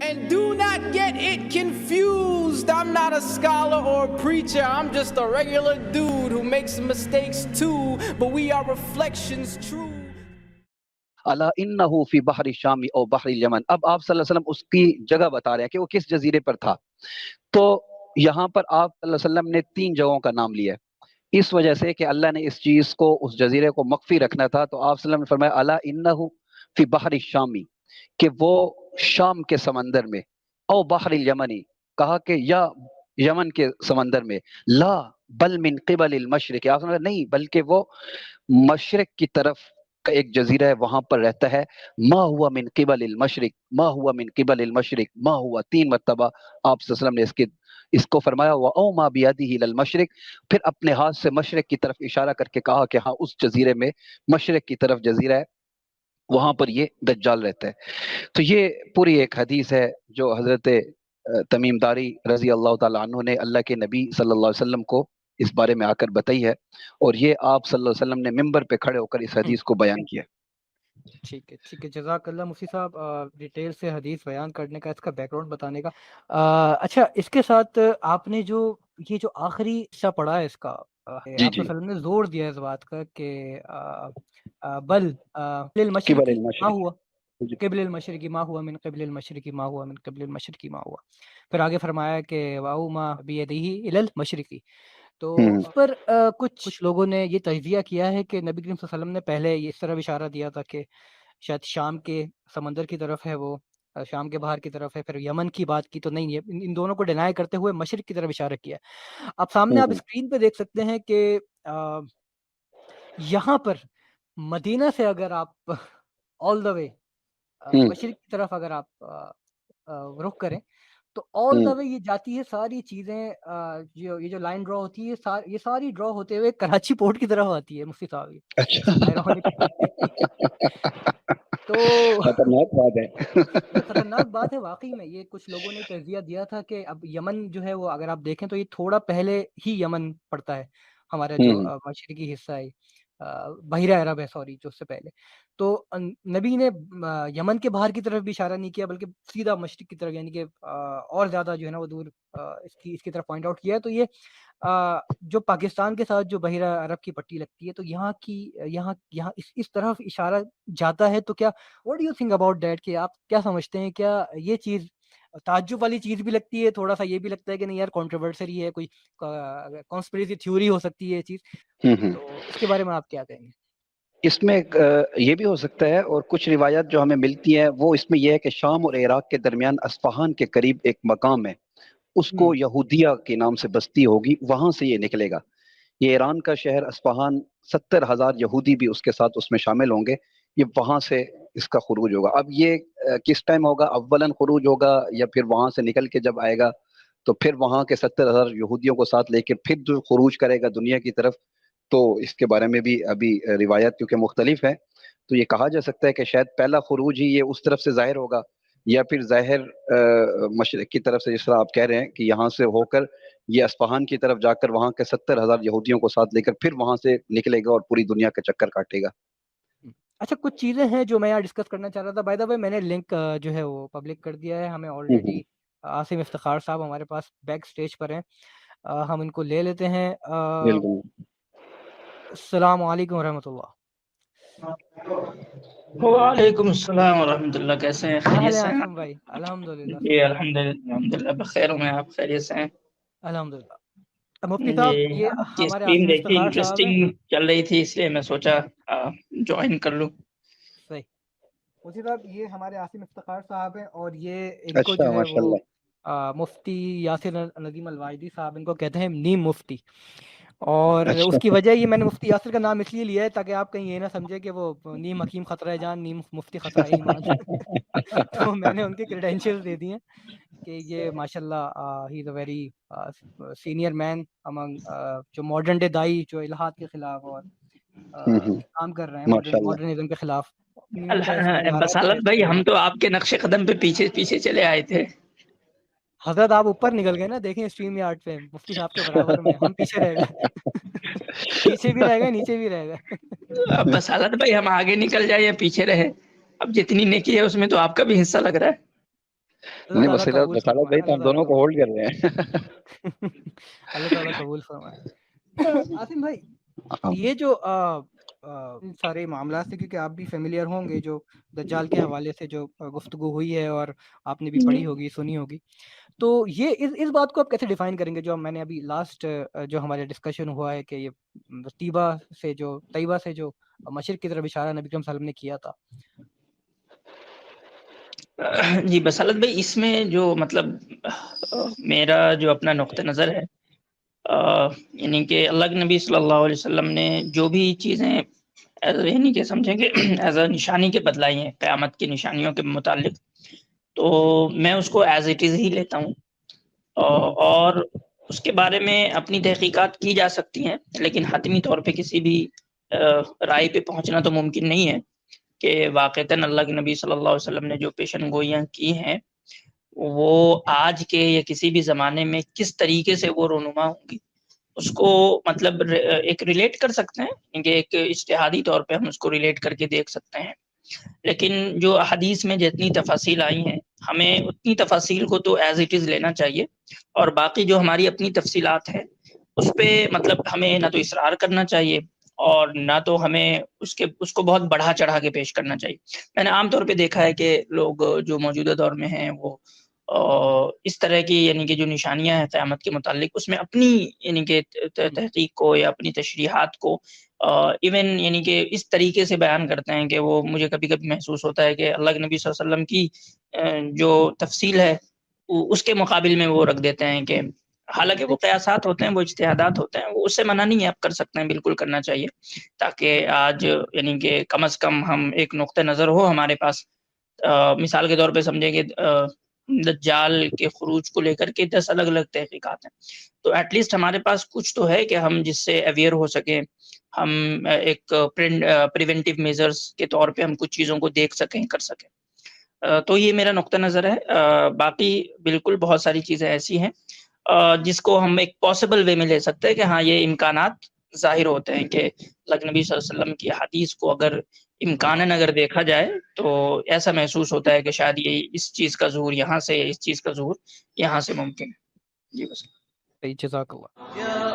And do not get it confused. I'm not a scholar or a preacher. I'm just a regular dude who makes mistakes too. But we are reflections true. अला इन्नहु फी बहरी शामी और बहरी Yemen. अब आप सल्लल्लाहु अलैहि वसल्लम उसकी जगह बता रहे हैं कि वो किस जजीरे पर था। तो यहाँ पर आप सल्लल्लाहु अलैहि वसल्लम ने 3 जगहों का नाम लिया है, इस वजह से कि अल्लाह ने इस चीज को, उस जजीरे को मख्फी रखना था। तो आप सल्लल्लाहु अलैहि वसल्लम ने फरमाया अला इन्नहु फी बहरी शामी, कि वो शाम के समंदर में, और बहरी यमनी, कहा कि या यमन के समंदर में, ला बल मिन क़िबलिल मशरिक, आप नहीं, बल्कि वो मशरिक की तरफ का एक जजीरा है, वहां पर रहता है। मा हुआ मिन क़िबलिल मशरिक, मा हुआ मिन क़िबलिल मशरिक, मा हुआ 3 मरतबा आप सल्लल्लाहु अलैहि वसल्लम ने इसको फरमाया। व औ मा बियदिही लल मशरिक, फिर अपने हाथ से मशरिक की तरफ इशारा करके कहा कि हाँ उस जजीरे में, मशरिक की तरफ जजीरा है, वहां पर ये दज्जाल रहता है। तो ये पूरी एक हदीस है जो हजरत तमीम दारी रजी अल्लाह ताला अन्हु ने अल्लाह के नबी सल्लल्लाहु अलैहि वसल्लम को इस बारे में आकर बताई है, और ये आप सल्लल्लाहु अलैहि वसल्लम ने मिंबर पे खड़े होकर इस हदीस को बयान किया। ठीक है, जज़ाकल्लाह मुफ्ती साहब डिटेल से हदीस बयान करने का, इसका बैकग्राउंड बताने का। अच्छा, इसके साथ आपने जो ये जो आखिरी हिस्सा पढ़ा है इसका, जी आप जी, वसल्लम ने जोर दिया इस बात का कि बल क़िबलिल मशरिकी क़िबलिल मा मशरिक, हुआ, जी। क़िबलिल मशरिकी मा हुआ मिन क़िबलिल मशरिकी मा हुआ मिन क़िबलिल मशरिकी मा हुआ। फिर आगे फरमाया कि वाउ मा बियदिही इलल मशरिकी। तो इस पर कुछ लोगों ने ये तज्ज़िया किया है कि नबी करीम सल्लल्लाहु अलैहि वसल्लम ने पहले इस तरफ इशारा दिया था कि शायद शाम के समंदर की तरफ है वो, शाम के बाहर की तरफ है। फिर यमन की बात की तो नहीं है, इन दोनों को डिनाई करते हुए मशरिक की तरफ इशारा किया। अब सामने आप स्क्रीन पे देख सकते हैं कि यहाँ पर मदीना से अगर आप ऑल द वे मशरिक की तरफ अगर आप रुख करें, तो ऑल द वे ये जाती है सारी चीज़ें, जो ये जो लाइन ड्रॉ होती है, ये सारी ड्रॉ होते हुए कराची पोर्ट की तरफ आती है मुफ्ती साहब। ये अच्छा। तो खतरनाक बात है। ये खतरनाक बात है वाकई में। ये कुछ लोगों ने तज्जिया दिया था कि अब यमन जो है वो, अगर आप देखें तो ये थोड़ा पहले ही यमन पड़ता है, हमारा जो मशरिकी हिस्सा है, बहिरा अरब है, सॉरी, जो उससे पहले। तो नबी ने यमन के बाहर की तरफ भी इशारा नहीं किया, बल्कि सीधा मशरिक की तरफ, यानी कि और ज़्यादा जो है ना वो दूर इसकी तरफ पॉइंट आउट किया है। तो ये जो पाकिस्तान के साथ जो बहिरा अरब की पट्टी लगती है, तो यहाँ इस तरफ इशारा जाता है। तो क्या, what do you think about that, कि आप क्या समझते हैं, क्या ये चीज़ ताज्जुब वाली चीज़ भी लगती है, थोड़ा सा ये भी लगता है कि नहीं यार कंट्रोवर्सरी है, कोई कॉन्स्पिरेसी थ्योरी हो सकती है ये चीज़, तो इसके बारे में आप क्या कहेंगे? इसमें ये भी हो सकता है, और कुछ रिवायत जो हमें मिलती है वो इसमें यह है कि शाम और इराक के दरमियान अस्फहान के करीब एक मकाम है, उसको यहूदिया के नाम से बस्ती होगी, वहां से ये निकलेगा। ये ईरान का शहर अस्फहान, 70,000 यहूदी भी उसके साथ उसमें शामिल होंगे, ये वहां से इसका खुरूज होगा। अब ये किस टाइम होगा, अव्वलन खुरूज होगा या फिर वहां से निकल के जब आएगा, तो फिर वहां के 70,000 यहूदियों को साथ लेकर फिर जो खुरूज करेगा दुनिया की तरफ, तो इसके बारे में भी अभी रिवायत क्योंकि मुख्तलिफ है, तो ये कहा जा सकता है कि शायद पहला खुरूज ही ये उस तरफ से जाहिर होगा, या फिर ज़ाहिर मशरिक की तरफ से, जिस तरह आप कह रहे हैं कि यहाँ से होकर ये अस्फहान की तरफ जाकर वहाँ के 70,000 यहूदियों को साथ लेकर फिर वहाँ से निकलेगा और पूरी दुनिया का चक्कर काटेगा। अच्छा, कुछ चीज़ें हैं जो मैं यहाँ डिस्कस करना चाह रहा था। बाय द वे मैंने लिंक जो है वो पब्लिक कर दिया है, हमें ऑलरेडी आसिम इफ्तिखार साहब हमारे पास बैक स्टेज पर हैं, हम इनको ले लेते हैं। बिल्कुल। अस्सलाम वालेकुम रहमतुल्लाह। वालेकुम अस्सलाम वरहमतुल्लाह। कैसे हैं, क्या हाल खैरियत है से हैं? आसिम भाई? अल्हम्दुलिल्लाह जी अल्हम्दुलिल्लाह बखैर हूँ मैं, आप खैरियत से हैं? अल्हम्दुलिल्लाह। मुफ्ती जी, साहब, ये आपकी हमारे स्क्रीन आसिम देखी इफ्तिखार साहब हैं। इंटरेस्टिंग चल रही थी, इसलिए मैं सोचा ज्वाइन कर लूँ। सही। मुफ्ती साहब, ये हमारे आसिम इफ्तिखार साहब हैं, और ये इनको अच्छा, जो है वो माशाल्लाह। मुफ्ती यासिर नदीम अलवाइदी साहब, इनको कहते हैं नीम मुफ्ती। और अच्छा। उसकी वजह ये, मैंने मुफ्ती यासिर का नाम इसलिए लिया है ताकि आप कहीं ये ना समझे कि वो नीम हकीम खतरा जान, नीम मुफ्ती खतरा ईमान। तो मैंने उनके क्रेडेंशियल्स दे दिए कि ये माशाल्लाह he is a very senior man among जो मॉडर्न डे दाई, जो इल्हाद के खिलाफ और काम कर रहे हैं, मॉडर्निज्म के खिलाफ। बसालत भाई, हम तो आपके नक्शे कदम पे पीछे पीछे चले आए थे। हजरत आप ऊपर निकल गए ना, देखें स्ट्रीम यार्ड पे मुफ्ती साहब के बराबर में, हम पीछे रह गए। पीछे भी रह गए, नीचे भी रह गए। अब बसालत भाई, हम आगे निकल जाए या पीछे रहे, अब जितनी नेकी है उसमें तो आपका भी हिस्सा लग रहा है। اللہ نہیں تعالیٰ بصیرت قبول بصالت فرمائے، بھائی تو اللہ ہم تعالیٰ دونوں کو قبول ہولڈ کر رہے ہیں. اللہ تعالیٰ قبول فرمائے. عاصم بھائی یہ جو ان سارے معاملات سے کیونکہ آپ بھی فیملیئر ہوں گے جو دجال کے حوالے سے جو گفتگو ہوئی ہے اور آپ نے بھی پڑھی ہوگی سنی ہوگی، تو یہ اس بات کو آپ کیسے ڈیفائن کریں گے جو میں نے ابھی لاسٹ جو ہمارے ڈسکشن ہوا ہے کہ یہ طیبہ سے جو مشرق کی طرف اشارہ نبی کریم صلی اللہ علیہ وسلم نے کیا تھا؟ جی بصالت بھائی اس میں جو مطلب میرا جو اپنا نقطہ نظر ہے یعنی کہ اللہ کے نبی صلی اللہ علیہ وسلم نے جو بھی چیزیں یعنی کہ سمجھیں کہ ایز اے نشانی کے بدلائی ہیں قیامت کی نشانیوں کے متعلق، تو میں اس کو ایز اٹ از ہی لیتا ہوں اور اس کے بارے میں اپنی تحقیقات کی جا سکتی ہیں، لیکن حتمی طور پہ کسی بھی رائے پہ پہنچنا تو ممکن نہیں ہے کہ واقعتاً اللہ کے نبی صلی اللہ علیہ وسلم نے جو پیشن گوئیاں کی ہیں وہ آج کے یا کسی بھی زمانے میں کس طریقے سے وہ رونما ہوں گی، اس کو مطلب ایک ریلیٹ کر سکتے ہیں کہ ایک اجتہادی طور پہ ہم اس کو ریلیٹ کر کے دیکھ سکتے ہیں، لیکن جو حدیث میں جتنی تفاصیل آئی ہیں ہمیں اتنی تفاصیل کو تو ایز اٹ از لینا چاہیے، اور باقی جو ہماری اپنی تفصیلات ہیں اس پہ مطلب ہمیں نہ تو اصرار کرنا چاہیے اور نہ تو ہمیں اس کو بہت بڑھا چڑھا کے پیش کرنا چاہیے. میں نے عام طور پہ دیکھا ہے کہ لوگ جو موجودہ دور میں ہیں وہ اس طرح کی یعنی کہ جو نشانیاں ہیں قیامت کے متعلق اس میں اپنی یعنی کہ تحقیق کو یا اپنی تشریحات کو ایون یعنی کہ اس طریقے سے بیان کرتے ہیں کہ وہ مجھے کبھی کبھی محسوس ہوتا ہے کہ اللہ کے نبی صلی اللہ علیہ وسلم کی جو تفصیل ہے اس کے مقابل میں وہ رکھ دیتے ہیں کہ حالانکہ وہ قیاسات ہوتے ہیں، وہ اجتہادات ہوتے ہیں، وہ اس سے منع نہیں ہے، آپ کر سکتے ہیں، بالکل کرنا چاہیے، تاکہ آج یعنی کہ کم از کم ہم ایک نقطہ نظر ہو ہمارے پاس. مثال کے طور پہ سمجھیں کہ دجال کے خروج کو لے کر کے 10 الگ الگ تحقیقات ہیں، تو ایٹ لیسٹ ہمارے پاس کچھ تو ہے کہ ہم جس سے اویئر ہو سکیں، ہم ایک پریونٹیو میزرز کے طور پہ ہم کچھ چیزوں کو دیکھ سکیں، کر سکیں. تو یہ میرا نقطہ نظر ہے. باقی بالکل بہت ساری چیزیں ایسی ہیں جس کو ہم ایک پاسبل وے میں لے سکتے ہیں کہ ہاں یہ امکانات ظاہر ہوتے ہیں کہ اللہ نبی صلی اللہ علیہ وسلم کی حدیث کو اگر امکاناً اگر دیکھا جائے تو ایسا محسوس ہوتا ہے کہ شاید یہ اس چیز کا ظہور یہاں سے، اس چیز کا ظہور یہاں سے ممکن ہے. جی بس. جزاک اللہ.